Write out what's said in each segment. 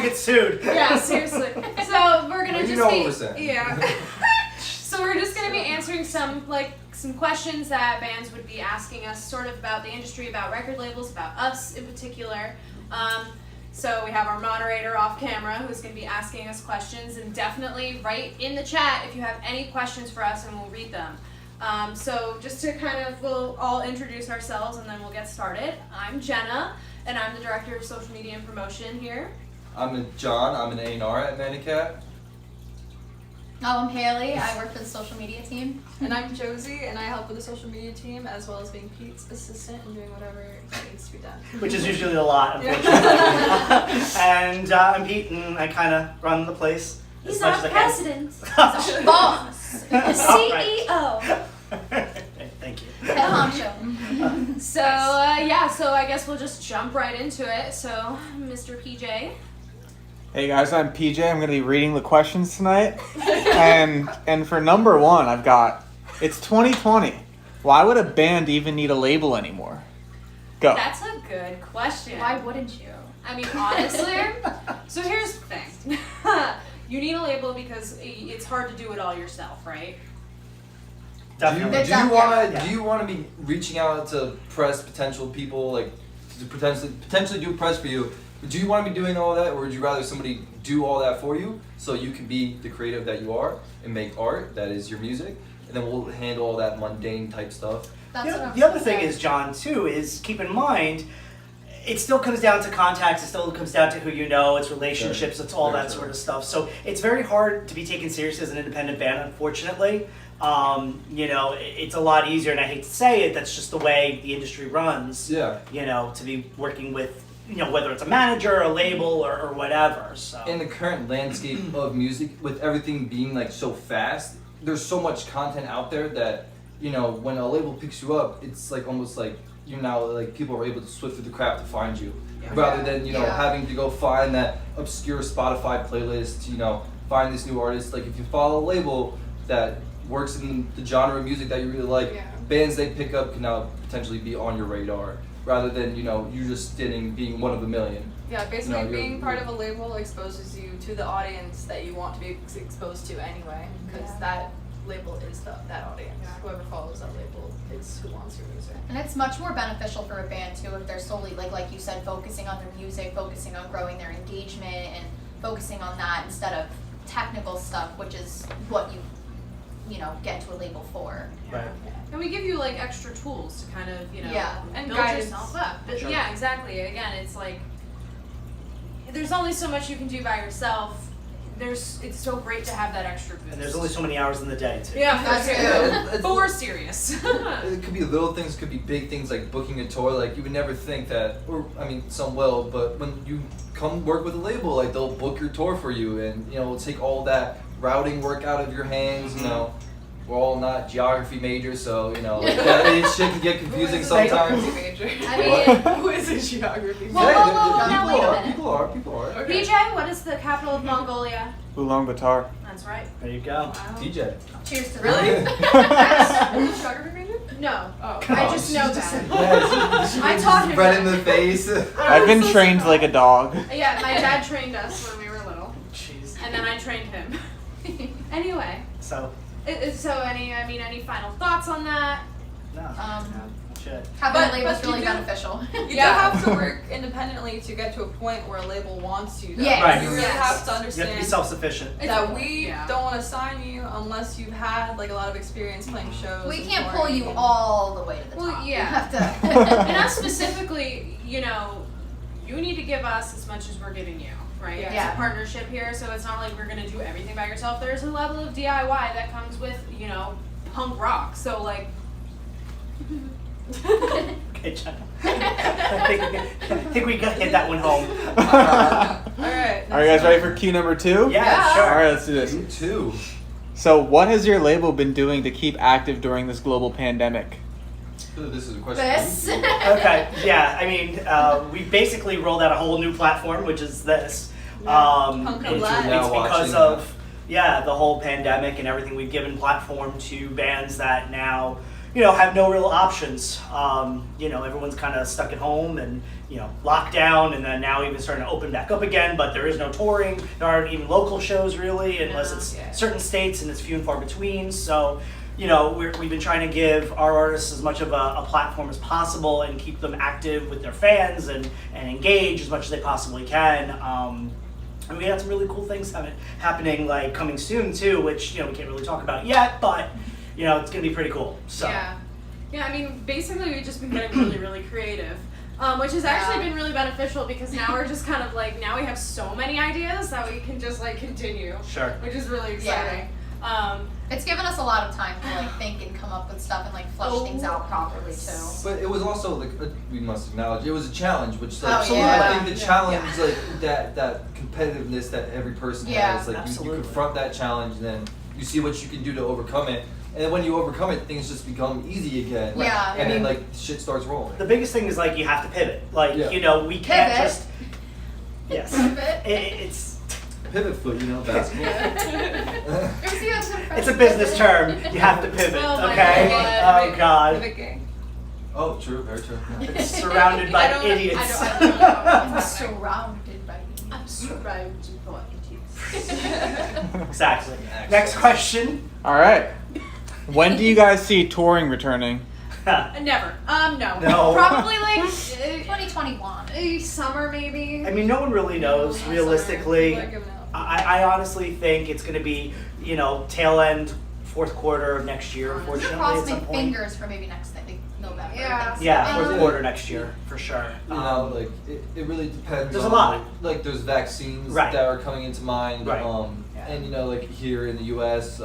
get sued. Yeah, seriously. So we're gonna You know what we're saying. Yeah. So we're just gonna be answering some questions that bands would be asking us, sort of about the industry, about record labels, about us in particular. So we have our moderator off camera who's going to be asking us questions, and definitely write in the chat if you have any questions for us and we'll read them. So just to we'll all introduce ourselves and then we'll get started. I'm Jenna, and I'm the Director of Social Media and Promotion here. I'm John. I'm an A&R at Manicat. I'm Haley. I work for the social media team. And I'm Josie, and I help with the social media team, as well as being Pete's assistant and doing whatever needs to be done. Which is usually a lot, unfortunately. And I'm Pete, and I kind of run the place. He's as much our as I can. president. He's our boss. The CEO. Thank you. Head honcho. So I guess we'll just jump right into it. So, Mr. PJ. Hey guys, I'm PJ. I'm going to be reading the questions tonight. and for number one, I've got, it's 2020. Why would a band even need a label anymore? Go. That's a good question. Why wouldn't you? I mean, honestly, so here's the thing. You need a label because it's hard to do it all yourself, right? Definitely. Do you want to be reaching out to press potential people, like to potentially do press for you? Do you want to be doing all that, or would you rather somebody do all that for you so you can be the creative that you are and make art that is your music, and then we'll handle all that mundane type stuff? The other thing is, John, too, is keep in mind, it still comes down to contacts, it still comes down to who you know, it's relationships, it's all that sort of stuff. So it's very hard to be taken seriously as an independent band, unfortunately. It's a lot easier, and I hate to say it, that's just the way the industry runs. Yeah. To be working with, whether it's a manager, a label, or whatever. So In the current landscape of music, with everything being like so fast, there's so much content out there that, when a label picks you up, it's like almost like people are able to swift through the crap to find you, rather than having to go find that obscure Spotify playlist, find this new artist. Like if you follow a label that works in the genre of music that you really like, bands they pick up can now potentially be on your radar, rather than you just being one of a million. Yeah, basically being part of a label exposes you to the audience that you want to be exposed to anyway, because that label is that audience. Yeah. Whoever follows that label is who wants your music. And it's much more beneficial for a band too if they're solely, like you said, focusing on their music, focusing on growing their engagement, and focusing on that instead of technical stuff, which is what you get to a label for. Right. And we give you extra tools to kind of, and build guidance. yourself up. But Sure. yeah, exactly. Again, it's there's only so much you can do by yourself. It's so great to have that extra boost. And there's only so many hours in the day, too. Yeah, That's true. But we're serious. It could be little things, could be big things like booking a tour. Like you would never think that, or I mean, some will, but when you come work with a label, they'll book your tour for you, and it'll take all that routing work out of your hands. We're all not geography majors, so shit can get confusing sometimes. Major? I mean, Who is a geography major? Now wait a minute. People are. Okay. PJ, what is the capital of Mongolia? Ulaanbaatar. That's right. There you go. Wow. DJ. Cheers to Really? that. Are you a geography major? No. Oh. I just know that. Yes, I taught him red in that. the face. I've been trained like a dog. Yeah, my dad trained us when we were little, Jeez. and then I trained him. Anyway, So, any final thoughts on that? no. Shit. Having But- a label is but you really do- beneficial. You do Yeah. have to work independently to get to a point where a label wants you. Though. Yes. Right. You really Yes. have to You understand have to be self-sufficient. that we Yeah. don't want to sign you unless you've had a lot of experience playing shows. We and can't touring pull you and- all the way to the Well, top. yeah. You have to. And us specifically, you need to give us as much as we're giving you, right? Yeah. It's Yeah. a partnership here, so it's not like we're gonna do everything by yourself. There's a level of DIY that comes with, punk rock. So Okay, Jenna. I think we got to get that one home. All right. Are you guys ready for cue number 2? Yeah, sure. All right, let's do this. You too. So, what has your label been doing to keep active during this global pandemic? This is a question. This. for you. Okay, yeah, I mean, we basically rolled out a whole new platform, which is this. Punk It's Live. Now because watching. of, the whole pandemic and everything. We've given platform to bands that now have no real options. Everyone's kind of stuck at home and, lockdown, and then now even starting to open back up again, but there is no touring. There aren't even local shows really, unless it's certain states, and it's few and far between. So, we've been trying to give our artists as much of a platform as possible and keep them active with their fans and engage as much as they possibly can. And we had some really cool things happening, like coming soon too, which, we can't really talk about yet, but, it's going to be pretty cool. So. Yeah, I mean, basically we've just been getting really, really creative. Which has actually been really beneficial because now we're just kind of like, now we have so many ideas that we can just like continue. Sure. Which is really exciting. It's given us a lot of time to like think and come up with stuff and like flesh things out properly too. But it was also like we must acknowledge it was a challenge, which like yeah. I think the challenge like that competitiveness that every person has, like you confront that challenge, and then you see what you can do to overcome it. And then when you overcome it, things just become easy again. Yeah. And then like shit starts rolling. The biggest thing is like you have to pivot. Like we can't Pivot. just. Yes. Pivot. It's. Pivot foot, basketball. It's a business term. You have to pivot. Oh my okay. God. Oh God. Pivot gang. Oh, true, very true. Yeah. It's surrounded by idiots. I don't know. I'm surrounded by idiots. I'm surrounded by idiots. Exactly. Next question. All right. When do you guys see touring returning? Never. No. No. Probably like 2021. Summer maybe. I mean, no one really knows realistically. People are giving up. I honestly think it's going to be, tail end, fourth quarter of next year, unfortunately, Cross at some my point. fingers for maybe next November. Yeah. Yeah, fourth Thanksgiving. quarter next year, for sure. Like it really depends. There's a on, lot. Like there's vaccines Right. that are coming into mind. Right. And like here in the U.S.,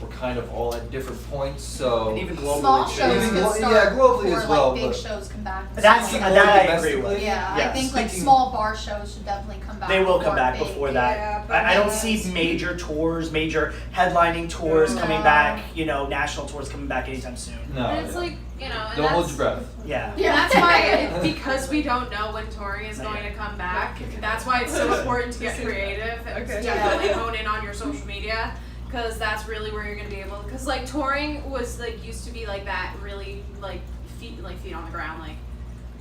we're kind of all at different points. So And even globally, Small too. shows Even could start globally before as well, like big but- shows come back. That's Small- that I agree with. Yeah, Yes. I think like Speaking- small bar shows should definitely come back. They will come before back big. before that. Yeah, but I don't that's- see major tours, major headlining tours coming No. back, national tours coming back anytime soon. no. And it's yeah. like, and Don't hold that's, your breath. Yeah. and that's why, because we don't know when touring is going to come back, that's why it's so important to get creative and Okay. definitely hone in on your social media. Because that's really where you're gonna be able. Because like touring was like used to be like that, really like feet on the ground, like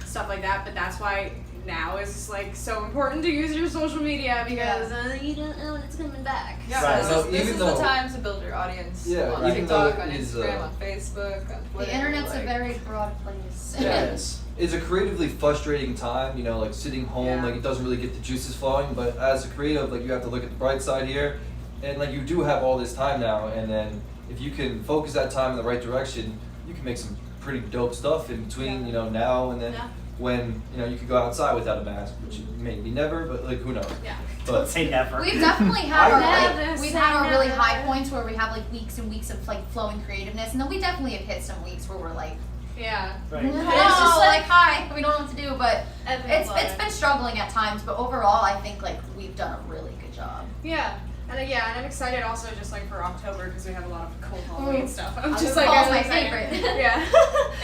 stuff like that. But that's why now is like so important to use your social media because you don't know when it's coming back. Yeah, Right. So this even is though- the time to build your audience Yeah, on even though TikTok, on it is, Instagram, on Facebook, on Twitter. The internet's like, a very broad place. It is. It's a creatively frustrating time, like sitting home, Yeah. like it doesn't really get the juices flowing. But as a creative, like you have to look at the bright side here, and like you do have all this time now. And then if you can focus that time in the right direction, you can make some pretty dope stuff in between, now and then. Yeah. When you could go outside without a mask, which maybe never, but like who knows? Yeah. Don't But say never. We've definitely had our Never we've say had our really never. high points where we have like weeks and weeks of like flowing creativeness, and then we definitely have hit some weeks where we're like, Yeah. Right. no, It's just like hi, we don't know what to do, but Everyone's it's been struggling at times, but overall I think like we've done a really good job. Yeah. And and I'm excited also just like for October because we have a lot of cool Halloween stuff. I'm just Fall's like my excited. favorite. Yeah.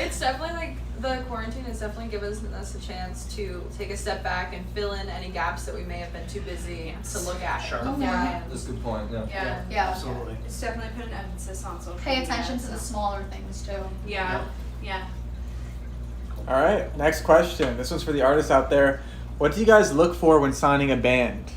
It's definitely like the quarantine has definitely given us a chance to take a step back and fill in any gaps that we may have been too busy to look at. Sure. Yeah. that's a good point. Yeah. Yeah. Yeah. Absolutely. It's definitely put an emphasis on social Pay media, attention to so- the smaller things too. Yeah. Yeah. All right, next question. This one's for the artists out there. What do you guys look for when signing a band?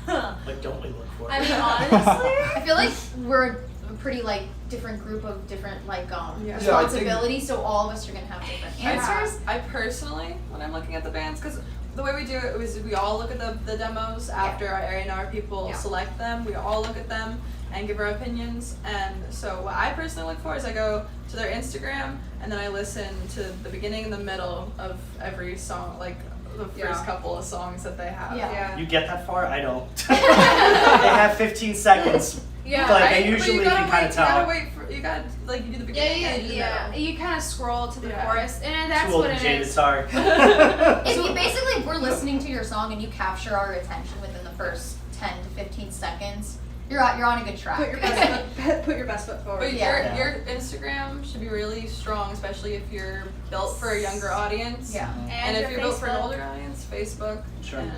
What don't we look for? I mean, honestly. I feel like we're a pretty like different group of different like Yeah. responsibilities, so all of us are gonna have different answers. I personally, when I'm looking at the bands, because the way we do it is we all look at the demos after our A&R people Yeah. select them. We all look at them and give our opinions. And so what I personally look for is I go to their Instagram and then I listen to the beginning and the middle of every song, like the first Yeah. couple of songs that they have. Yeah. You get that far? I don't. They have 15 seconds. Yeah. Like, Right? I But usually you gotta can kinda wait, tell. You gotta wait for, you gotta, like, you do the Yeah, beginning and you do the middle. You kind of scroll to the Yeah. chorus, and that's Too old what and it jaded, is. sorry. If you basically if we're listening to your song and you capture our attention within the first 10 to 15 seconds, you're on a good track. Put your best foot, put your best foot forward. But Yeah. your Instagram should be really strong, especially if you're built for a younger audience. Yeah. And if your you're built for an Facebook. older audience, Facebook. Sure. And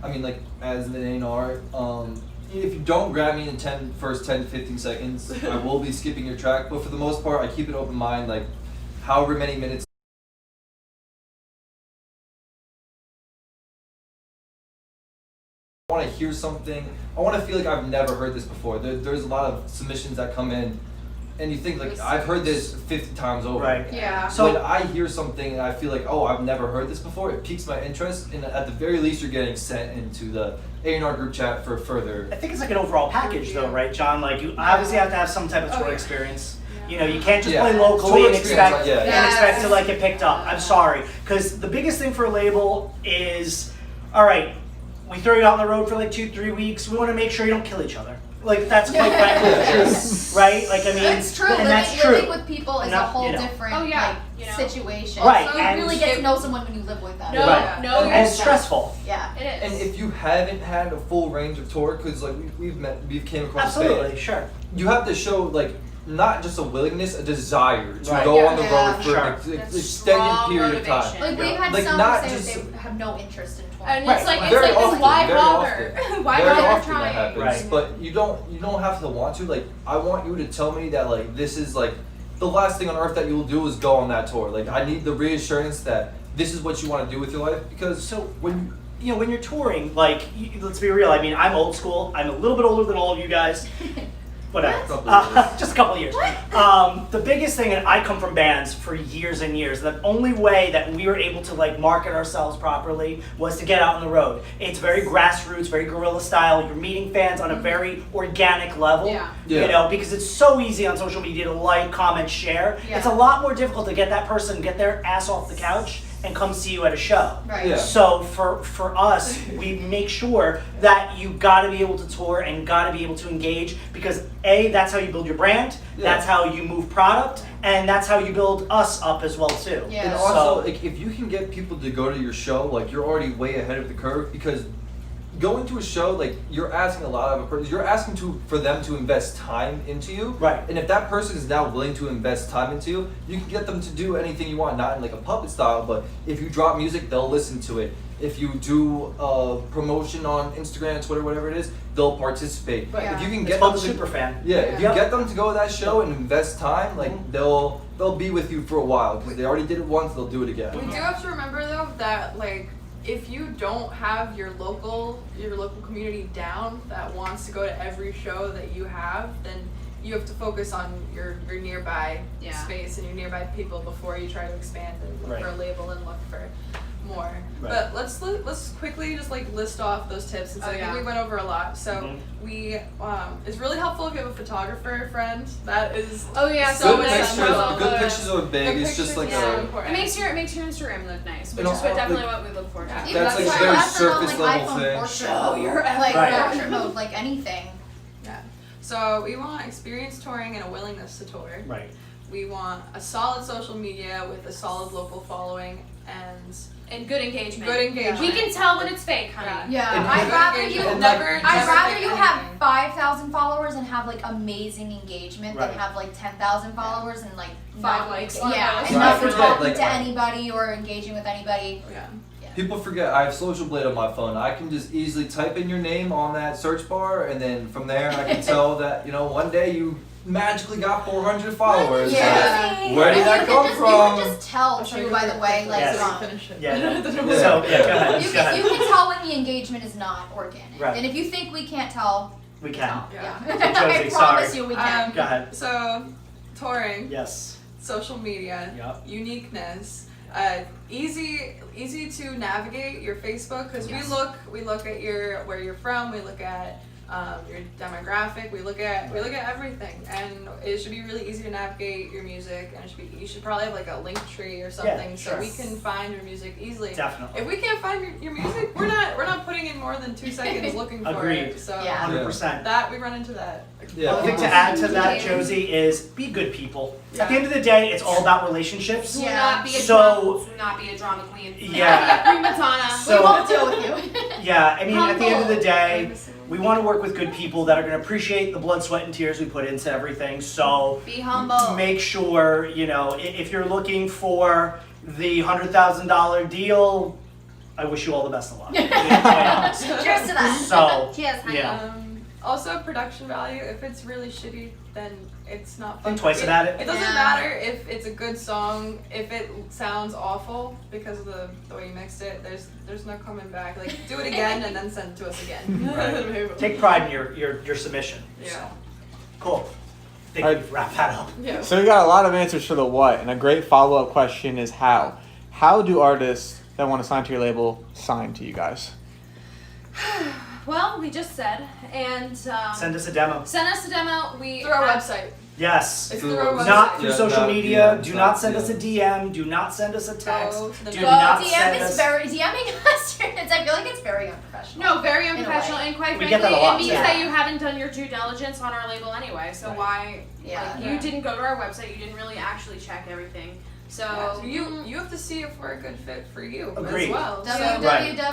I mean, like as an A&R, if you don't grab me in the first 10 to 15 seconds, I will be skipping your track. But for the most part, I keep an open mind, like however many minutes. I want to hear something. I want to feel like I've never heard this before. There's a lot of submissions that come in, and you think like I've heard this 50 times over. Right. Yeah. So when I hear something and I feel like, oh, I've never heard this before, it piques my interest, and at the very least, you're getting sent into the A&R group chat for further. I think it's like an overall package, though, right, John? Like you obviously have to have some type of tour experience. You know, you can't just play locally Tour and expect experience, and expect to like get picked up. I'm sorry, because the biggest thing for a label is, all right, we throw you out on the road for like 2-3 weeks. We want to make sure you don't kill each other. Like that's quite frankly true, right? Like I mean, It's true. and that's Living true. with people is No, a whole you know. different situation. Right, So you and- really get to know someone when you live with them. No, Right. no, and it's stressful. Yeah. It And is. if you haven't had a full range of tour, because like we've came across this Absolutely, band, sure. you have to show like not just a willingness, a desire to Right. go on the Yeah. road for Sure. an That's extended strong period of time. motivation. Like we've had Like, some not say just- that they have no interest in touring. And Right. it's like Very it's often, why very bother? Why Very bother often that trying? happens, Right. but you don't have to want to. Like I want you to tell me that like this is like the last thing on earth that you will do is go on that tour. Like I need the reassurance that this is what you want to do with your life, because So when you know when you're touring, like let's be real. I mean, I'm old school. I'm a little bit older than all of you guys. Whatever. Couple of years. Just a couple of years. The biggest thing, and I come from bands for years and years. The only way that we were able to like market ourselves properly was to get out on the road. It's very grassroots, very guerrilla style. You're meeting fans on a very organic level. Yeah. Yeah. You know, because it's so easy on social media to like, comment, share. Yeah. It's a lot more difficult to get that person get their ass off the couch and come see you at a show. Right. Yeah. So for us, we make sure that you got to be able to tour and got to be able to engage, because A, that's how you build your brand, that's how you move product, and that's how you build us up as well too. Yeah. And So- also, like, if you can get people to go to your show, like you're already way ahead of the curve, because going to a show, like you're asking a lot of a person. You're asking for them to invest time into you. Right. And if that person is now willing to invest time into you, you can get them to do anything you want, not in like a puppet style, but if you drop music, they'll listen to it. If you do a promotion on Instagram, Twitter, whatever it is, they'll participate. Right. If you can It's get called them the to, super fan. yeah, if you Yep. get them to go to that show and invest time, like Mhm. they'll be with you for a while, because they already did it once, they'll do it again. We do have to remember though that like if you don't have your local community down that wants to go to every show that you have, then you have to focus on your nearby space and your nearby people before you try to expand and look Right. for a label and look for more. Right. But let's quickly just like list off those tips, since I think we went over a lot. So Mhm. we it's really helpful if you have a photographer friend. That is Oh yeah, so Good essential. pictures, good pictures are big. Good It's just like pictures are so a. important. It makes your Instagram look nice, which And is what also, definitely like, what we look for. Yeah. Even That's, like, that's very why I put on, surface like, level iPhone thing. portrait Show mode, your like Right. portrait mode, like anything. Yeah. So we want experience touring and a willingness to tour. Right. We want a solid social media with a solid local following And good engagement. good engagement. We can tell when it's fake, honey. Yeah, And I'd good rather engagement. you. And, Never- like, I'd rather fake you have anything. 5,000 followers and have like amazing engagement Right. than have like 10,000 followers and like 5 not- likes. Yeah, and Right. not Forget, talking like, to anybody or engaging with anybody. Yeah. People forget I have Social Blade on my phone. I can just easily type in your name on that search bar, and then from there I can tell that one day you magically got 400 followers. Yeah. Where did And that you come can from? You can just tell too, by the way, like Yes. Finish it. Yeah. The So number- yeah, go ahead. you Go ahead. can tell when the engagement is not organic. Right. And if you think we can't tell, We can. no. Yeah. Yeah. Josie, I promise sorry. you we can. Go ahead. So, touring, Yes. social media, Yep. uniqueness, easy to navigate your Facebook, because Yes. we look at where you're from, we look at your demographic, we look at everything, and it should be really easy to navigate your music, and you should probably have like a link tree or something so sure. we can find your music easily. Definitely. If we can't find your music, we're not putting in more than 2 seconds looking for Agreed. it. So Yeah. 100%. that we run into that. Yeah, The thing people- to add to that, Yeah. Josie, is be good people. At Yeah. the end of the day, it's all about relationships. Do Yeah. not be a So- drama queen. Yeah. Be a prima donna. So- we won't deal with you. Yeah, I mean, at the end of the day, Humble. we want to work with good people that are going to appreciate the blood, sweat, and tears we put into everything. So Be humble. make sure, if you're looking for the $100,000 deal, I wish you all the best of luck. To be quite honest. Cheers to that. So, Cheers, honey. yeah. Also, production value. If it's really shitty, then it's not fun. Think twice about it. It doesn't Yeah. matter if it's a good song. If it sounds awful because of the way you mixed it, there's no coming back. Like, do it again and then send it to us again. Right. Take pride in your submission. Yeah. So. Cool. Think Alright. we've wrapped that up. Yeah. So we got a lot of answers for the what, and a great follow-up question is how. How do artists that want to sign to your label sign to you guys? Well, we just said, and Send us a demo. send us a demo. We Through our have- website. Yes. It's through our website. Not through Yeah, social not media. DMs, Do not not send us a DMs. DM. Do not send us a text. Go to the Do Well, not DM send is us. DMing us. I feel like it's very unprofessional. No, very In a unprofessional, way. and quite We frankly, get that a lot, it means yeah. that you haven't done your due diligence on our label anyway. So Right. why? Yeah. Like, you didn't go to our website. You didn't really actually check everything. So So you have to see if we're a good fit for you Agreed. as well. So Right.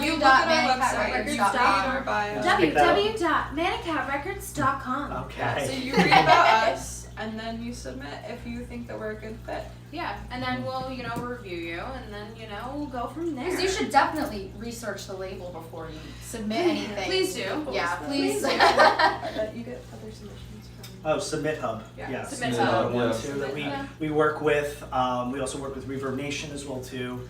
you look at our website, you read www.manicatrecords.com. our bio. Yeah. Pick that up. www.manicatrecords.com. Yeah, so Okay. you read about us and then you submit if you think that we're a good fit. Yeah, and then we'll review you, and then we'll go from there. Because you should definitely research the label before you submit anything. Please do. Yeah, please. You get other submissions from. Oh, Submit Hub. Yeah. Yes. Submit Another Hub, one yeah. too that Yeah. we work with. We also work with Reverb Nation as well too.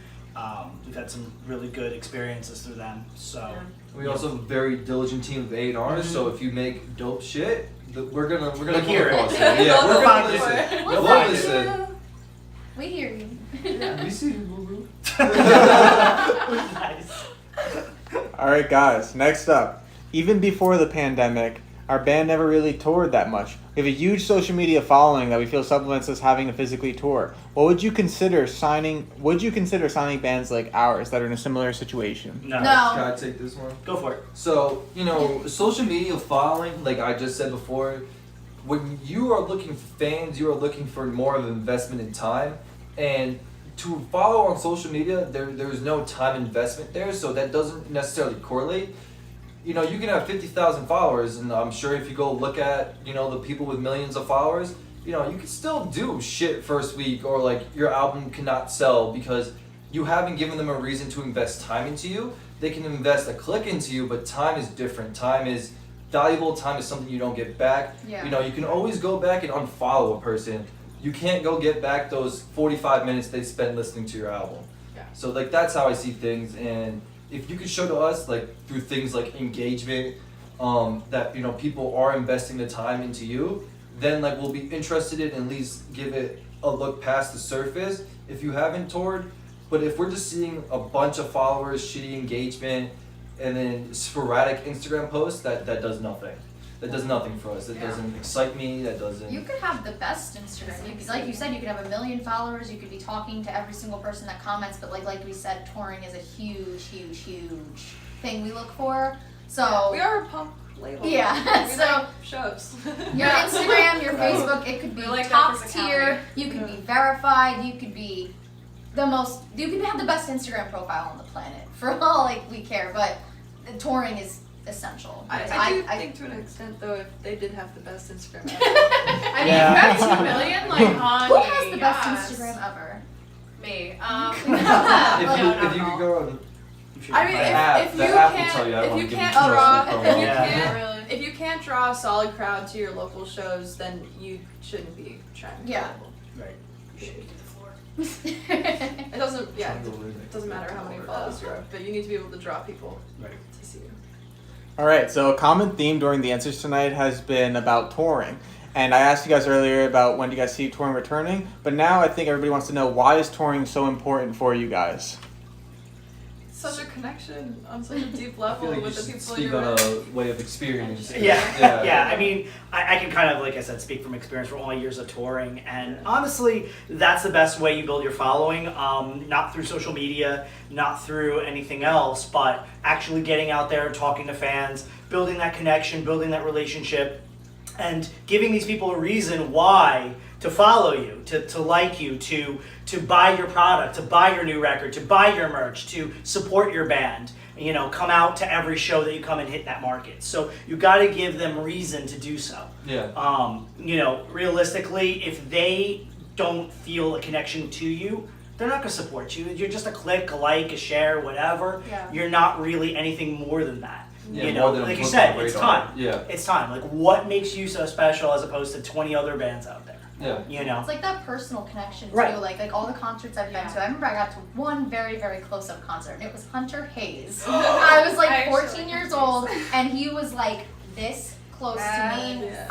We've had some really good experiences through them. So We also have a very diligent team of A&Rs, so if you make dope shit, we're gonna We'll hear it. across it. Yeah, We'll we're find gonna it. listen. We'll We'll find listen. We hear you. We see you, boo boo. nice. All right, guys. Next up, even before the pandemic, our band never really toured that much. We have a huge social media following that we feel supplements us having to physically tour. What would you consider signing? Would you consider signing bands like ours that are in a similar situation? No. Can No. I take this one? Go for it. So, social media following, like I just said before, when you are looking for fans, you are looking for more of an investment in time. And to follow on social media, there's no time investment there, so that doesn't necessarily correlate. You can have 50,000 followers, and I'm sure if you go look at, the people with millions of followers, you can still do shit first week, or like your album cannot sell because you haven't given them a reason to invest time into you. They can invest a click into you, but time is different. Time is valuable. Time is something you don't get back. Yeah. You can always go back and unfollow a person. You can't go get back those 45 minutes they spent listening to your album. Yeah. So like that's how I see things, and if you could show to us like through things like engagement, that people are investing the time into you, then like we'll be interested in at least give it a look past the surface if you haven't toured. But if we're just seeing a bunch of followers, shitty engagement, and then sporadic Instagram posts, that does nothing. That does nothing for us. That Yeah. doesn't excite me. That doesn't. You could have the best Instagram. You could, like you said, you could have 1 million followers. You could be talking to every single person that comments. But like we said, touring is a huge thing we look for. So We are a punk label. Yeah, We so- like shows. your Instagram, your Facebook, it could be We like that top versatility. tier. You could be verified. You could be you could have the best Instagram profile on the planet for all like we care. But the touring is essential. I do think to an extent though, if they did have the best Instagram ever. I mean, Yeah. if you have 2 million, like, honey, Who has the best yes. Instagram ever? Me. if No, you no. could go on. I mean, The app- if the you app will can't, tell you I if wanna you give can't you draw, promo. if you Yeah. can't, Really. if you can't draw a solid crowd to your local shows, then you shouldn't be trying. To Yeah. Right. It doesn't. Yeah. Trying to live It doesn't matter how many followers you have, but you need to be able to draw people Right. to see you. All right, so a common theme during the answers tonight has been about touring. And I asked you guys earlier about when do you guys see touring returning, but now I think everybody wants to know, why is touring so important for you guys? Such a connection on such a deep I level feel like you with the should people speak you're on with. a way of experience. Yeah. I mean, I can kind of, like I said, speak from experience from all my years of touring, and honestly, that's the best way you build your following. Not through social media, not through anything else, but actually getting out there, talking to fans, building that connection, building that relationship, and giving these people a reason why to follow you, to like you, to buy your product, to buy your new record, to buy your merch, to support your band. Come out to every show that you come and hit that market. So you got to give them reason to do so. Yeah. Realistically, if they don't feel a connection to you, they're not going to support you. You're just a click, a like, a share, whatever. Yeah. You're not really anything more than that. Yeah, you know, more than a like you blip said, on the it's radar. time. Yeah. It's time. Like, what makes you so special as opposed to 20 other bands out there? Yeah. You know? It's like that personal connection too. Right. Like all the concerts I've been Yeah. to. I remember I got to one very, very close up concert, and it was Hunter Hayes. I was like I actually 14 like years Hunter old, and he was like this close to me. Yeah.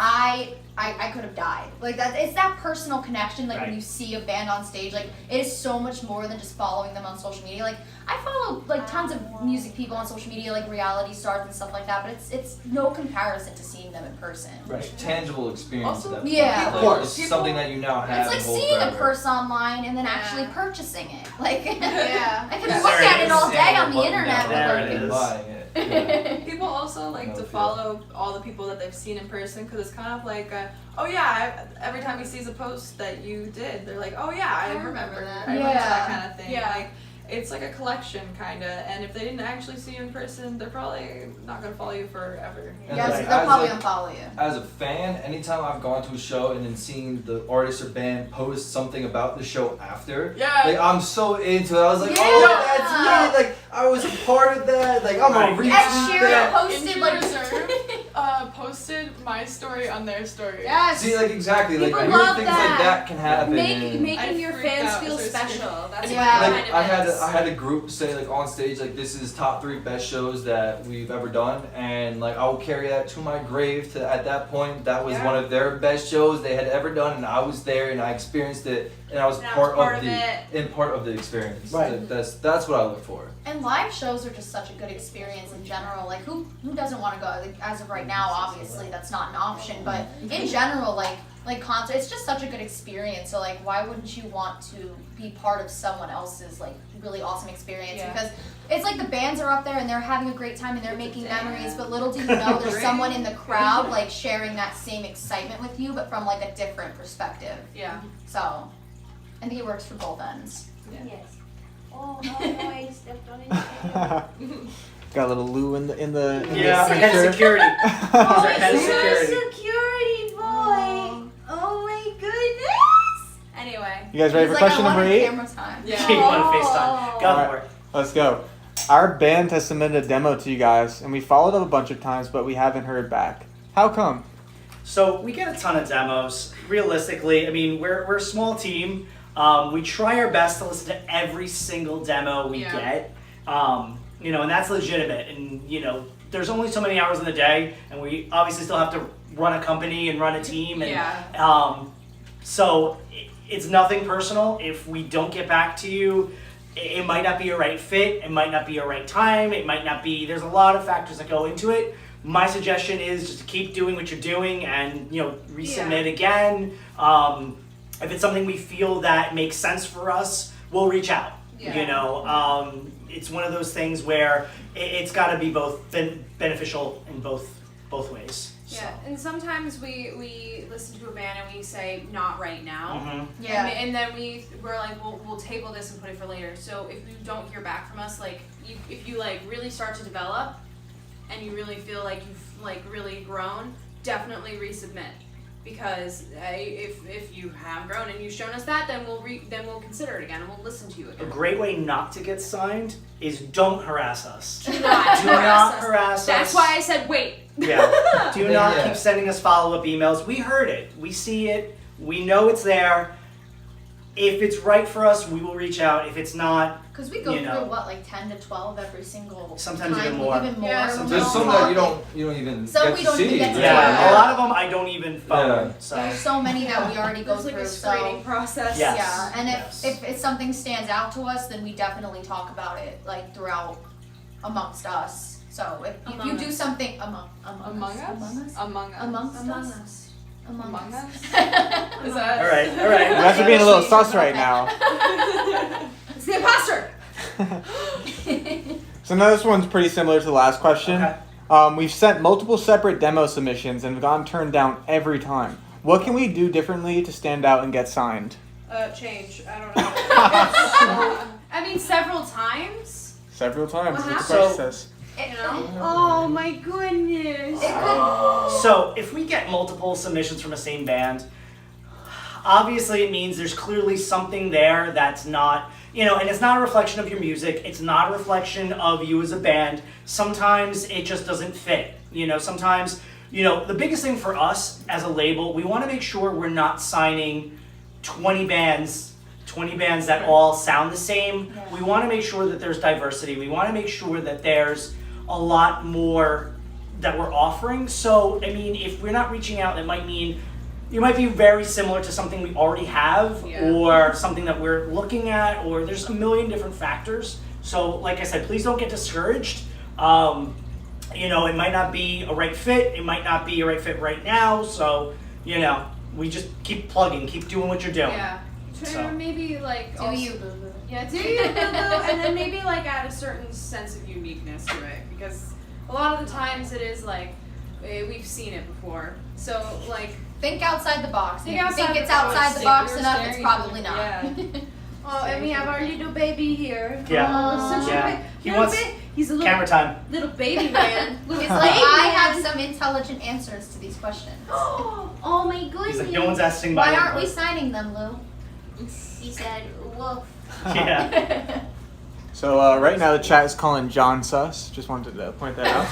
I could have died. Like that, it's that personal connection. Like Right. when you see a band on stage, like it is so much more than just following them on social media. Like I follow like tons of music people on social media, like reality stars and stuff like that. But it's no comparison to seeing them in person. Right. Tangible experience. Also, at that point. yeah. Like, Of course. It's something that you now have. It's like and hold seeing a forever. purse online and then Yeah. actually purchasing it. Like Yeah. I can Yeah. look There at it it all is. day on the Button internet, down but There like it and is. buying it. Yeah. People also like No to feel. follow all the people that they've seen in person because it's kind of like, oh yeah, every time he sees a post that you did, they're like, oh yeah, I remember that. I remember that kind of thing. Yeah. Like, it's like a collection kind of, and if they didn't actually see you in person, they're probably not gonna follow you forever. And yes, like, they'll as probably a- unfollow you. As a fan, anytime I've gone to a show and then seen the artist or band post something about the show after, Yeah. like I'm so into it. I was like, Yeah. oh, that's me. Like I was a part of that. Like I'm Right. gonna Ed retweet Sheeran that. posted Injured like Reserve posted my story on their story. Yes. See, like exactly, like People weird love things that. like that can happen. and- Making your freaked fans out, feel so it's special. That's Yeah. what it Like kind of is. I had a group say like on stage like this is top 3 best shows that we've ever done, and like I'll carry that to my grave. To at that point that was Yeah. one of their best shows they had ever done, and I was there and I experienced it, and I was And I part, was part of of the it. and part of the experience. Right. That's what I look for. And live shows are just such a good experience in general. Like who doesn't want to go? Like, as of right now, obviously that's not an option. But in general, like concert, it's just such a good experience. So like, why wouldn't you want to be part of someone else's like really awesome experience? Yeah. Because it's like the bands are up there and they're having a great time and they're making memories. But little do you know, there's someone in the crowd like sharing that same excitement with you, but from like a different perspective. Yeah. So I think it works for both ends. Yes. Oh no, I stepped on it. Got a little Lou in the Yeah, for head of picture. security. Oh, He's our head of you're a security. security boy. Oh my goodness. Anyway. You guys ready He's for like, question I want number a 8? camera time. Yeah. You want to FaceTime. Go Alright. for it. Let's go. Our band has submitted a demo to you guys, and we followed up a bunch of times, but we haven't heard back. How come? So we get a ton of demos. Realistically, I mean, we're a small team. We try our best to listen to every single demo we Yeah. get. You know, and that's legitimate. And you know, there's only so many hours in the day, and we obviously still have to run a company and run a team. And Yeah. so it's nothing personal. If we don't get back to you, it might not be a right fit. It might not be a right time. It might not be. There's a lot of factors that go into it. My suggestion is just to keep doing what you're doing and, you know, resubmit again. If it's something we feel that makes sense for us, we'll reach out. Yeah. You know, it's one of those things where it's got to be both beneficial in both ways. Yeah, and sometimes we listen to a band and we say not right now, Mhm. Yeah. and then we're like we'll table this and put it for later. So if you don't hear back from us, like if you like really start to develop, and you really feel like you've like really grown, definitely resubmit. Because if you have grown and you've shown us that, then we'll consider it again and we'll listen to you A again. great way not to get signed is don't harass us. Do not Do not harass us. That's why I said wait. Yeah. Do not Yeah. keep sending us follow-up emails. We heard it. We see it. We know it's there. If it's right for us, we will reach out. If it's not, Because we go You through know. what, like 10 to 12 every single Sometimes time, even more. Even more. Yeah, when sometimes we're There's all some that you talking. don't even Some get we to don't even see. get to yeah, Yeah. a lot of them I don't even phone. Yeah. So There's so many that we already go There's like through. a screening So process. Yes. yeah, and Yes. if something stands out to us, then we definitely talk about it like throughout amongst us. So if you Among do us. something Among us? among us, Among us. amongst Among us, us. among Among us. Is that? all right, all right. You guys are being a little sus right now. It's the imposter. So now this one's pretty similar to the last question. Okay. We've sent multiple separate demo submissions and have gotten turned down every time. What can we do differently to stand out and get signed? Change. I don't know. I mean, several times. Several times. What That's happened? what the question says. You know. Oh my goodness. So if we get multiple submissions from a same band, Obviously, it means there's clearly something there that's not, and it's not a reflection of your music. It's not a reflection of you as a band. Sometimes it just doesn't fit. Sometimes, the biggest thing for us as a label, we want to make sure we're not signing 20 bands that all sound the same. We want to make sure that there's diversity. We want to make sure that there's a lot more that we're offering. So, if we're not reaching out, it might mean you might be very similar to something we already have, or something that we're looking at, or there's a million different factors. So, like I said, please don't get discouraged. It might not be a right fit. It might not be a right fit right now. So, we just keep plugging, keep doing what you're doing. Yeah. So. Maybe like Do also, you, boo-boo. Yeah, do you, boo-boo, and then maybe like add a certain sense of uniqueness to it, because a lot of the times it is like we've seen it before. So like Think outside the box. Think If you outside think the it's box. outside the Think box you're enough, staring it's at probably it, not. yeah. Oh, and we have our little baby here. Yeah. Oh, such Yeah. a He little wants he's a little Camera time. little baby man. It's like I have some intelligent answers to these questions. Oh my goodness. He's like, no one's asking my Why aren't we input. signing them, Lou? He said, "Woof." Yeah. So right now the chat is calling John sus. Just wanted to point that out.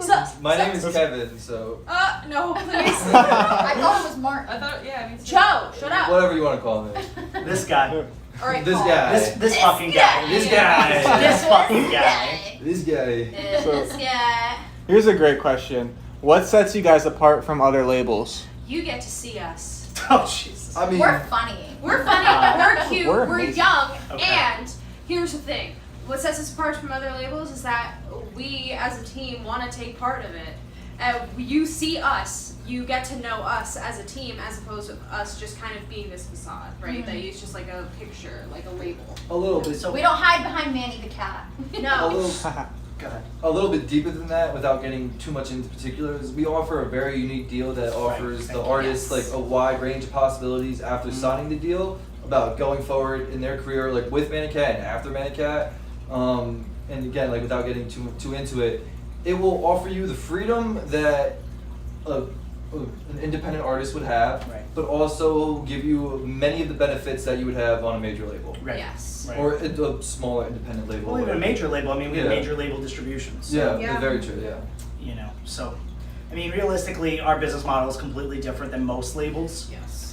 sus. My name is Kevin, so No, please. I thought it was Mark. I thought, yeah, me too. Joe, shut up. whatever you want to call me. This guy. All right, This Paul. guy. This fucking guy. This guy. This fucking guy. This guy. So- Yeah. Here's a great question. What sets you guys apart from other labels? You get to see us. Oh, Jesus. I mean, We're funny. We're funny, we're cute, We're we're amazing. young, Okay. and here's the thing. What sets us apart from other labels is that we, as a team, want to take part of it. You see us, you get to know us as a team, as opposed to us just kind of being this facade, right? That it's just like a picture, like a label. a little bit. So We don't hide behind Manny the cat. A No. little, Go ahead. a little bit deeper than that, without getting too much into particulars. We offer a very unique deal that offers the Thank you. artist Yes. like a wide range of possibilities after signing the deal about going forward in their career, like with Manicat and after Manicat. And again, like without getting too into it, it will offer you the freedom that an independent artist would have, Right. but also give you many of the benefits that you would have on a major label. Right. Yes. Right. Or a smaller independent label. Well, even a major label. I mean, we have Yeah. major label distributions. Yeah, Yeah. very true, yeah. So, realistically, our business model is completely different than most labels. Yes.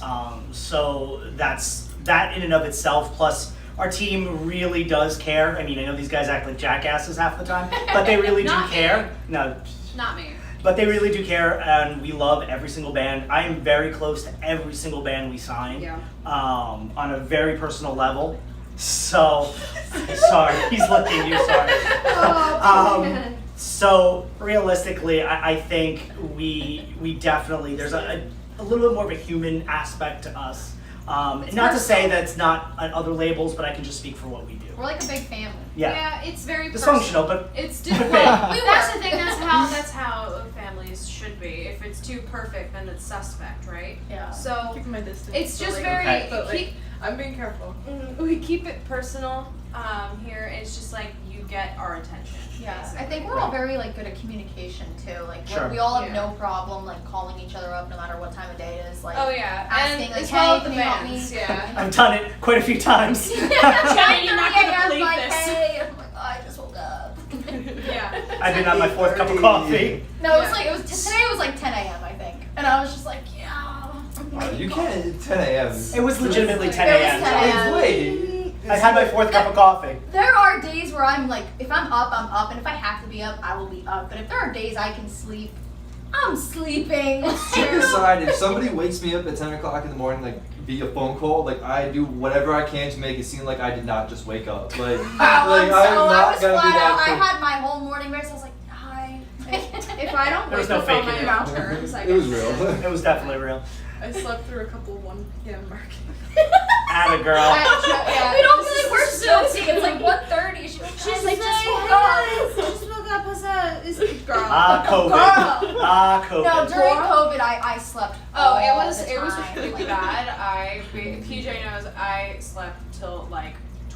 So that's that in and of itself. Plus, our team really does care. I know these guys act like jackasses half the time, but they really do Not me. care. No, Not me. but they really do care, and we love every single band. I am very close to every single band we sign, Yeah. on a very personal level. So, sorry, he's looking at you. Sorry. So realistically, I think we definitely there's a little bit more of a human aspect to us. Not to say that it's not on other labels, but I can just speak for what we do. We're like a big family. Yeah, It's very dysfunctional, but It's Big. different. We That's were. the thing. That's how families should be. If it's too perfect, then it's suspect, right? Yeah. So Keeping my distance. it's but, just like, very. Okay. But, like, I'm being careful. We keep it personal here. It's just like you get our attention. Yeah, I basically. think we're all very good at communication too. Like Sure. we all have Yeah. no problem calling each other up no matter what time of day it is. Like Oh yeah, asking, and like, as well hey, with the can you help bands. me? Yeah. I've done it quite a few times. Jenny, you're not gonna I'm believe like, this. hey, I'm like, oh, I just woke up. Yeah. I've been on my fourth cup of coffee. No, it was like today was like 10 a.m. I think, and I was just like, yeah. You can't at 10 a.m. It was legitimately 10 It was a.m. 10 a.m. It's late. I had my fourth cup of coffee. There are days where I'm like, if I'm up, and if I have to be up, I will be up. But if there are days I can sleep, I'm sleeping. Stick aside, if somebody wakes me up at 10 o'clock in the morning, like via phone call, like I do whatever I can to make it seem like I did not just wake up. Like, I like was gonna be flat out. that I quick. had my whole morning rest. I was like, hi. If I don't There was wake no up on faking my it. mouth terms, I It was guess. real. It was definitely real. I slept through a couple 1 p.m. markets. Atta girl. We don't feel like we're guilty. It's like 1:30. She's like, just woke up. Just woke up as a girl. Ah, COVID. Girl. Ah, COVID. No, during COVID, I slept. Oh, it all was the time. really Like, bad. PJ knows I slept till like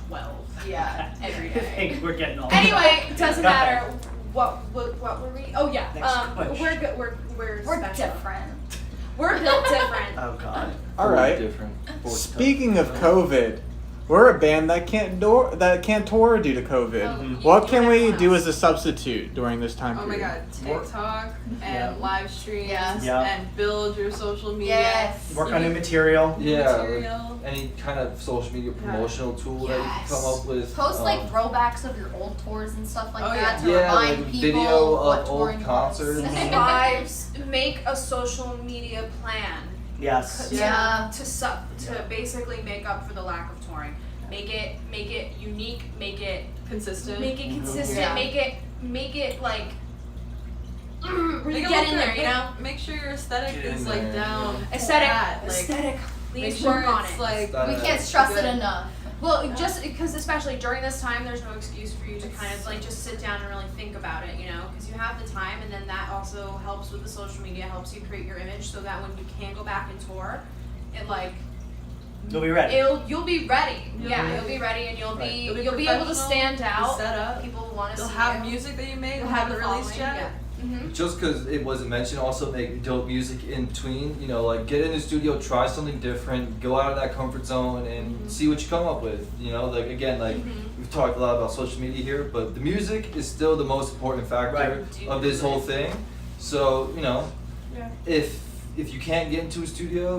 12 Yeah. every I day. think we're getting all. Anyway, it doesn't Go ahead. matter. What were we? Oh yeah. Next question. We're good. We're We're special. different. We're built different. Oh God. All right. Different. Speaking of COVID, we're a band that can't tour due to COVID. Well, What you can and we everyone do else. as a substitute during this time Oh my period? god, TikTok and live streams Yes. Yeah. and build your social media. Yes. Work on new material. Yeah, Material. like any kind of social media promotional tool that you can Yes. come up with. Post like throwbacks of your old tours and stuff like Oh, that yeah. to Yeah, remind like people video what of old touring concerts. was. Wives, make a social media plan. Yes. Yeah. To basically make up for the lack of touring. Make it unique, make it Consistent. consistent, Yeah. make it like really Make it get look in there, good. you know? Make sure your aesthetic Get in is like there, down. yeah. Aesthetic. Make Please sure work on it's it. like That- We can't stress it Good. enough. Well, just because especially during this time, there's no excuse for you to kind of like just sit down and really think about it, you know, because you have the time, and then that also helps with the social media, helps you create your image, so that when you can go back and tour, it like You'll be ready. you'll be ready. You'll Yeah, be you'll be ready, and You'll be you'll be able to professional, stand out. set up. People want to You'll see have you. music that you made. You'll You'll have the following, release yet. Yeah. Mm-hmm. Just because it wasn't mentioned, also make dope music in between. You know, like get in the studio, try something different, go out of that comfort zone, and see what you come up with. You know, like again, like we've talked a lot about social media here, but the music is still the most important factor Right. of this whole thing. So you know, Yeah. if you can't get into a studio,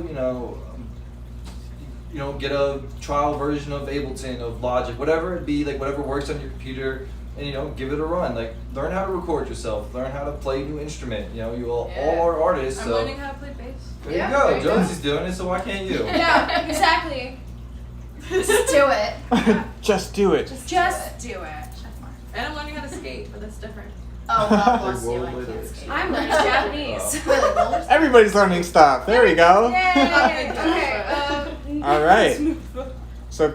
get a trial version of Ableton, of Logic, whatever it be, like whatever works on your computer, and give it a run. Like learn how to record yourself, learn how to play a new instrument. You all are artists, I'm so learning how to play bass. there Yeah, you go. there you go. Jonesy's doing it, so why can't you? Yeah, exactly. Just do it. Just do it. Just do it. And I'm learning how to skate, but that's different. Oh, God bless Like you. I rollerblades. can't skate. I'm learning Japanese. Wait, like roller skates? Everybody's learning stuff. There we go. Yay! Okay. All right. So,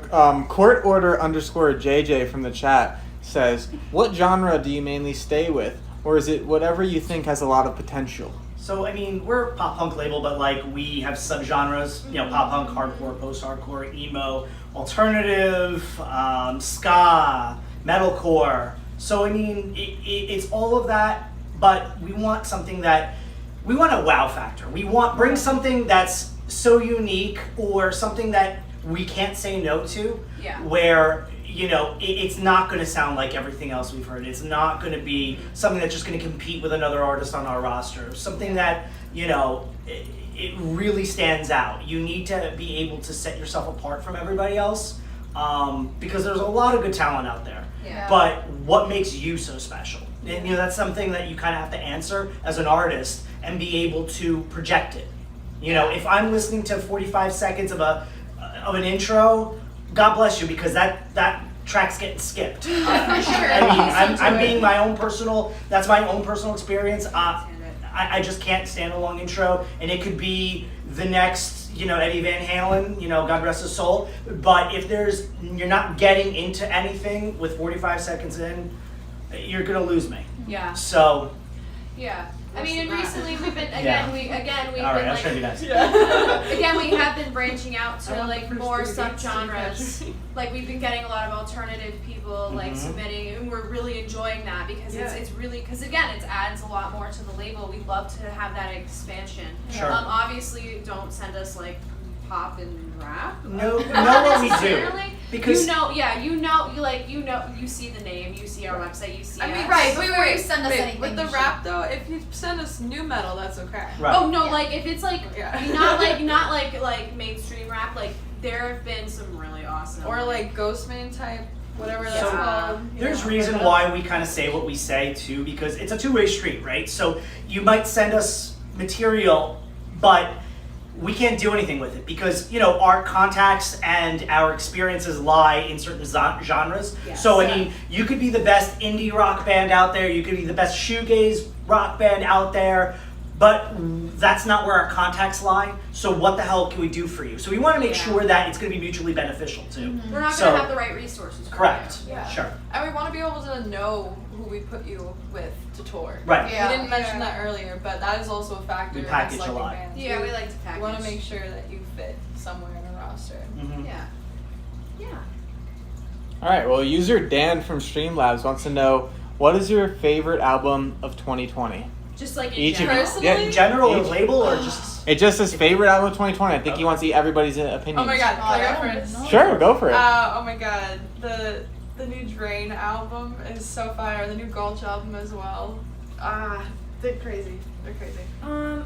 court order _JJ from the chat says, what genre do you mainly stay with? Or is it whatever you think has a lot of potential? So, I mean, we're a pop punk label, but like we have subgenres, pop punk, hardcore, post-hardcore, emo, alternative, ska, metalcore. So, I mean, it's all of that, but we want something we want a wow factor. We bring something that's so unique or something that we can't say no to, Yeah. where it's not going to sound like everything else we've heard. It's not going to be something that's just going to compete with another artist on our roster. Something that it really stands out. You need to be able to set yourself apart from everybody else, because there's a lot of good talent out there. Yeah. But what makes you so special? And that's something that you kind of have to answer as an artist and be able to project it. If I'm listening to 45 seconds of an intro, God bless you, because that track's getting skipped. For sure. I mean, I'm being my own personal. That's my own personal experience. I just can't stand a long intro, and it could be the next, Eddie Van Halen, God rest his soul. But if you're not getting into anything with 45 seconds in, you're gonna lose me. Yeah. So. Yeah. I mean, and recently we've been Yeah. we've All been right, I'll like show you guys. again we have been branching out to I want like the first more 3 beats to be subgenres. catchy. Like we've been getting a lot of alternative people like Mhm. submitting, and we're really enjoying that because Yeah. it's really because again it adds a lot more to the label. We'd love to have that expansion. Sure. Obviously, don't send us like pop and rap. Know Not what we do. necessarily. Because you see the name, you see our website, you see I mean, us. Right, before you send us Wait, anything. with the you should- rap though, if you send us new metal, that's okay. Right. Oh no, Yeah. like if it's like Yeah. not like mainstream rap, like there have been some really awesome Or like Ghostman type, whatever that's So, called. There's reason why we kind of say what we say too, because it's a two-way street, right? So you might send us material, but we can't do anything with it because our contacts and our experiences lie in certain genres. Yes. So I Yeah. mean, you could be the best indie rock band out there, you could be the best shoegaze rock band out there, but that's not where our contacts lie. So what the hell can we do for you? So we want to make Yeah. sure that it's going to be mutually beneficial too. We're not So- gonna have the right resources. for Correct. you. Yeah. Sure. And we want to be able to know who we put you with to tour. Right. Yeah. We didn't mention that earlier, but that is also a factor We in package a selecting lot. bands. Yeah, we like to package. We want to make sure that you fit somewhere in a roster. Mhm. Yeah. Yeah. All right. Well, user Dan from Streamlabs wants to know, what is your favorite album of 2020? Just like in Each of you. general. Personally? Yeah. In general, or Each- label, or just It just says favorite album of 2020. I think he wants to see everybody's opinions. Oh my god, God, can I I go don't first? know. Sure, go for it. Oh my god, the new Drain album is so fire. The new Gulch album as well. They're crazy. They're crazy. Oh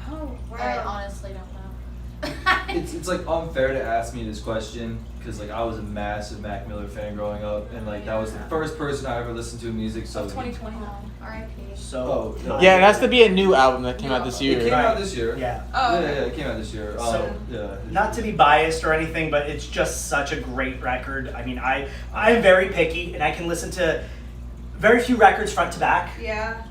I wow. honestly don't know. It's like unfair to ask me this question because like I was a massive Mac Miller fan growing up, and like that was the first person I ever listened to music. So Of 2020. R.I.P. So, Oh, no. Yeah, it has to be a new album that came out this it year. came out this year. yeah. Oh, Yeah, okay. yeah, it came out this year. So, yeah. Not to be biased or anything, but it's just such a great record. I mean, I'm very picky, and I can listen to very few records front to back. Yeah.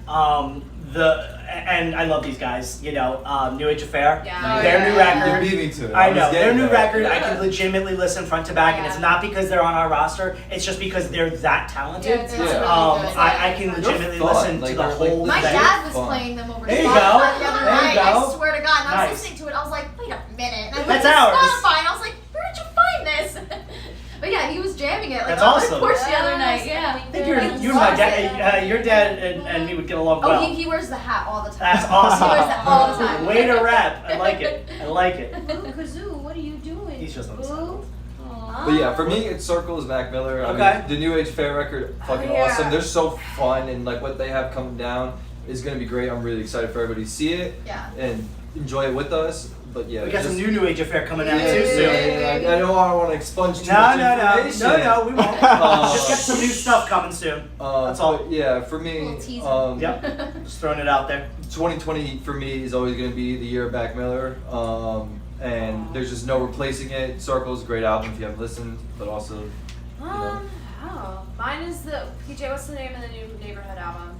And I love these guys. You know, New Age Affair. Yeah. Their new You record. beat me to it. I was know their getting new there. record. I can legitimately listen front to back, and it's Yeah. not because they're on our roster. It's just because they're that talented. Yeah, it's really Yeah. good. I can They're legitimately fun. listen Like, to the they're, like, whole My thing. dad was Fun. playing them over There you Spotify go. the other There you night. go. I swear to God, and I Nice. was listening to it. I was like, wait a minute. And I That's went to ours. Spotify, and I was like, where did you find this? But yeah, he was jamming it like That's on awesome. the porch the other Yes, night. Yeah. I think you and my dad, your dad and me would get along Oh, well. he wears the hat all the time. That's awesome. He wears that all the time. Way to rap. I like it. I like it. Boo, Kazoo, what are you doing? He's just on the Boo. But yeah, for me, it circles Mac Miller. I Okay. mean, the New Age Fair record, fucking Oh, yeah. awesome. They're so fun, and like what they have coming down is gonna be great. I'm really excited for everybody to see it Yeah. and enjoy it with us. But yeah, We got some just- New Age Affair coming out Yeah, too yeah, soon. yeah, yeah. I don't want to expunge too No, much no, information. we won't. Just get some new stuff coming soon. That's all. But yeah, for me, Little teaser. Yep. Just throwing it out there. 2020 for me is always going to be the year of Mac Miller, and there's just no replacing it. Circle's a great album if you haven't listened, but also, Oh, mine is the PJ. What's the name of the new Neighborhood album?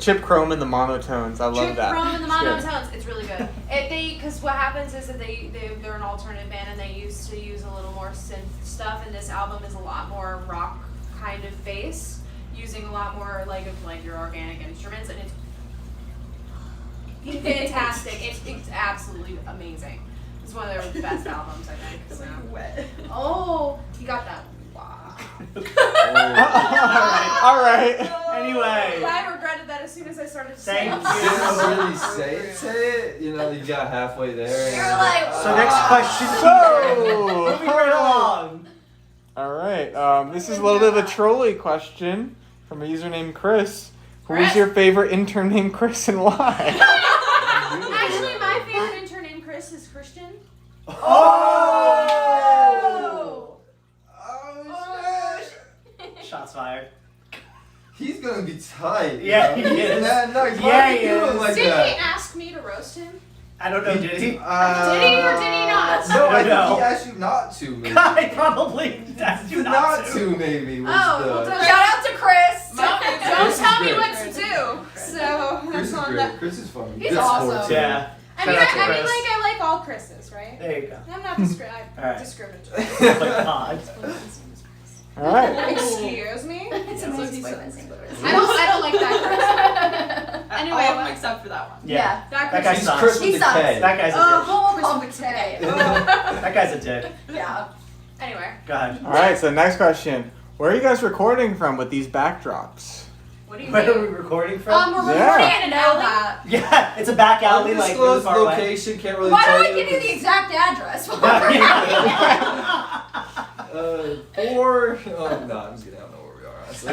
Chip Chrome and the Monotones. I love Trip that. Chrome and the It's good. Monotones. It's really good. Because what happens is that they're an alternative band and they used to use a little more synth stuff, and this album is a lot more rock kind of bass, using a lot more of your organic instruments, and it's fantastic. It's absolutely amazing. It's one of their best albums, I think. It's So. like wet. Oh, you got that. Wow. All right. Anyway. I regretted that as soon as I started saying Thank it. you. Didn't really say it. You know, you got halfway there. You're like, So next question. So, Moving right along. all right. This is a little bit of a trolley question from a user named Chris. Who's Chris? your favorite intern named Chris and why? Actually, my favorite intern named Chris is Christian. Oh! Oh shit! Shots fired. He's gonna be tight. Yeah, you know? he is. Nah, no, Yeah, he he doing is. like Did he that? ask me to roast him? I don't know, did he? Did he or did he not? No, I think No. he asked you not to, maybe. I probably asked you not to. maybe. Was Oh, the... well, don't- shout out to Chris. Don't Chris is tell me great. what to do. So Chris that's is on great. that. Chris is fun. He's Good awesome. sport, too. Yeah. I mean, Shout out to I mean, Chris. I like all Chris's, right? There you go. I'm not Alright. discriminatory. Oh my God. All right. Excuse me. It's Yeah, amazing. so It's amazing. I don't like that Anyway, All of them what- except for that one. Yeah. That That guy Chris. He's sucks. Chris He with the sucks. K. That guy's a Oh, dick. Whole Chris pump with today. That guy's a dick. Yeah. Anyway, Go ahead. All right. So next question: where are you guys recording from with these backdrops? what do you Where are we mean? recording from? We're Yeah. recording in an alley. Yeah, it's a back alley, like really Undisclosed far away. location, can't really Why tell don't I give you the exact address? Or no, I'm just kidding. I don't know where we are. Honestly.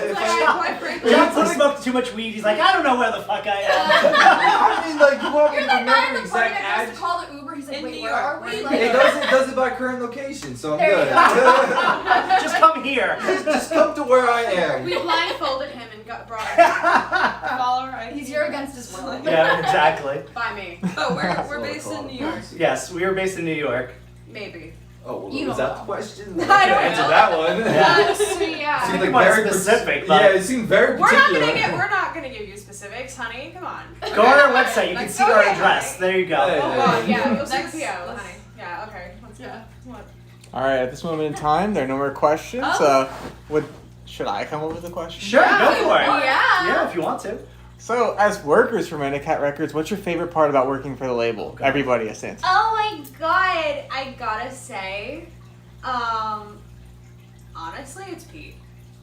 if Quite frankly, Johnson smoked too much weed. He's like, I don't know where the fuck I am. I mean, like, you want me You're to that guy in remember the party exact that goes to address? call the Uber. He's like, In wait, New where York. are we? It Like, It does it by current location, so I'm There you good. Just come here. Just come to where I am. we blindfolded him and brought him Follow right. he's here against his will. Yeah, exactly. by me. But we're That's we're what I based call in it. New York. Yes, we were based in New York. Maybe. Oh, well, You was don't that the know. question? I don't Answer know. that one. Yeah. So yeah. Seemed Think like about very specific, but- Yeah, it seemed very We're particular. not gonna give you specifics, honey. Come on. Go on our website. You can Like, see our okay, address. honey. There you go. Hey. Oh God, yeah. You'll see Next- the PO, honey. Yeah. Okay. Let's go. Yeah. What? All right. At this moment in time, there are no more questions. Oh. Should I come up with a question? Sure, go for it. Oh yeah. Yeah, if you want to. So, as workers for Manicat Records, what's your favorite part about working for the label? Everybody has to answer. Oh my God. I gotta say, honestly, it's Pete.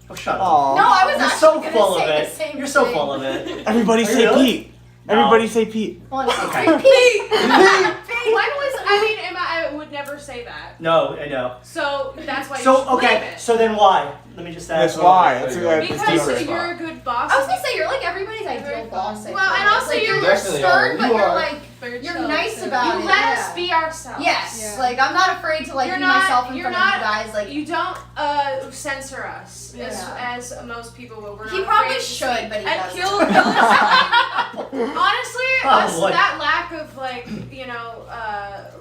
Oh, shut Aw. up. No, I was You're actually so gonna full say of the it. same You're so thing. full of it. Everybody Are you say really? Pete. Everybody say Pete. One, two, Okay. three, Pete. When was I would never say that. No, I know. So that's why you So should believe okay, it. so then why? Let me just ask. That's why. There That's you a go. good Because secret. you're a good boss. I was gonna say you're like everybody's ideal Very boss. fun. I Well, feel and also like you're you're definitely stern, are. but You you're are. like Very you're chill, nice too. about You it. let yeah. us be ourselves. Yes, Yeah. like I'm not afraid to like You're be not- myself in you're front of you not- guys. Like You don't censor us Yeah. as most people will. We're he not probably afraid to should, speak. but he And doesn't. he'll Honestly, Probably. that lack of like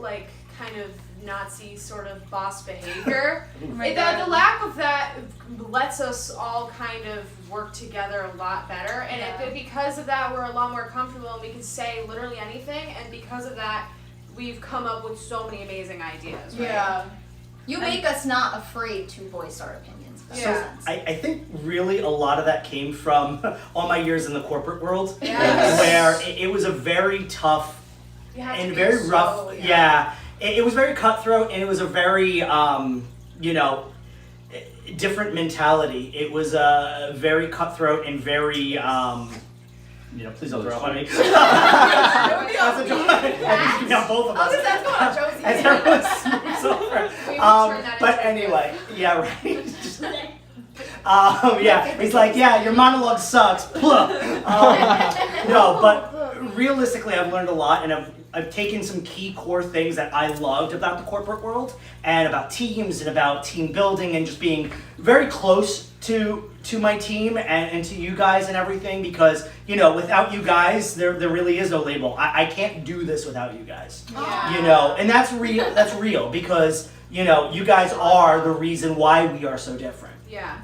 like kind of Nazi sort of boss behavior. The lack of that lets us all kind of work together a lot better, and because of that, we're a lot more comfortable, and we can say literally anything. And because of that, we've come up with so many amazing ideas. Right? Yeah. You make us not afraid to voice our opinions. If that Yeah. makes sense. I think really a lot of that came from all my years in the corporate world, Yes. where it was a very tough You have to and be very so- rough. Yeah, it was very cutthroat, and it was a very different mentality. It was very cutthroat and very please don't throw up on me. That's a joke. I think on both of I was us. gonna say, that's going on Josie. As everyone smooths over. We will turn that But into a anyway, yeah, right. Yeah, he's like, yeah, your monologue sucks. No, but realistically, I've learned a lot, and I've taken some key core things that I loved about the corporate world, and about teams, and about team building, and just being very close to my team and to you guys and everything, because without you guys, there really is no label. I can't do this without you guys. Yeah. And that's real. That's real because you guys are the reason why we are so different. Yeah.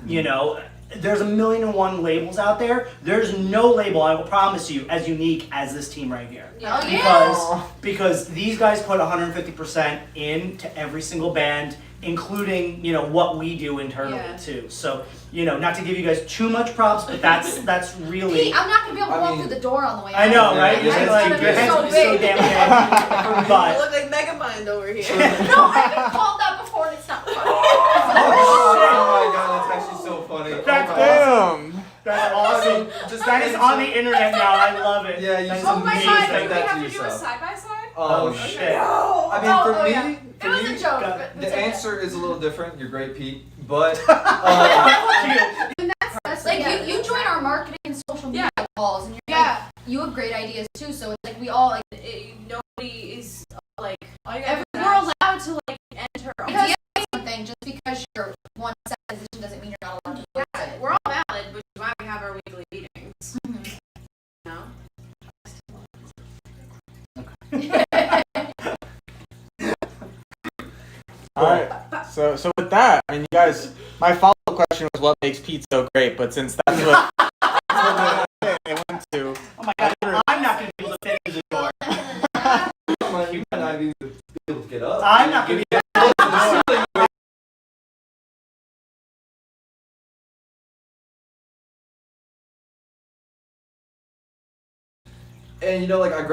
There's 1,000,001 labels out there. There's no label, I will promise you, as unique as this team right here. Oh, yeah. Because these guys put 150% into every single band, including what we do internally Yeah. too. So not to give you guys too much props, but that's really. Pete, I'm not gonna be able to I walk mean- through the door on the way out. I know, right? Yeah, You're it's like, gonna your be hands so will be so big. damn big. You But look like Megamind over here. No, I've been called that before and it's not funny. Oh my god, that's actually so funny. That's Oh my Damn. that's awesome. Just That is on the internet now. I love it. Yeah, you That is just Oh my amazing. god, amazing. do we that have to to do a yourself. side by side? Oh shit. I mean, for me, yeah. It was a joke. God, but the it's okay. answer is a little different. You're great, Pete, but Like you join our marketing and social media calls, and you're like, you have great ideas too. So it's like we all like Nobody is like All you gotta do is we're ask. allowed to like enter. because something just because you're one set position doesn't mean you're not allowed to voice it. We're all valid, which is why we have our weekly meetings. No. All right. So with that, I mean, you guys, my follow-up question was what makes Pete so great, but since that's what it went to, Oh my god, I'm not gonna be able to fit through the door. you might not even be able to get up. I'm not gonna be able to fit through the door. And like I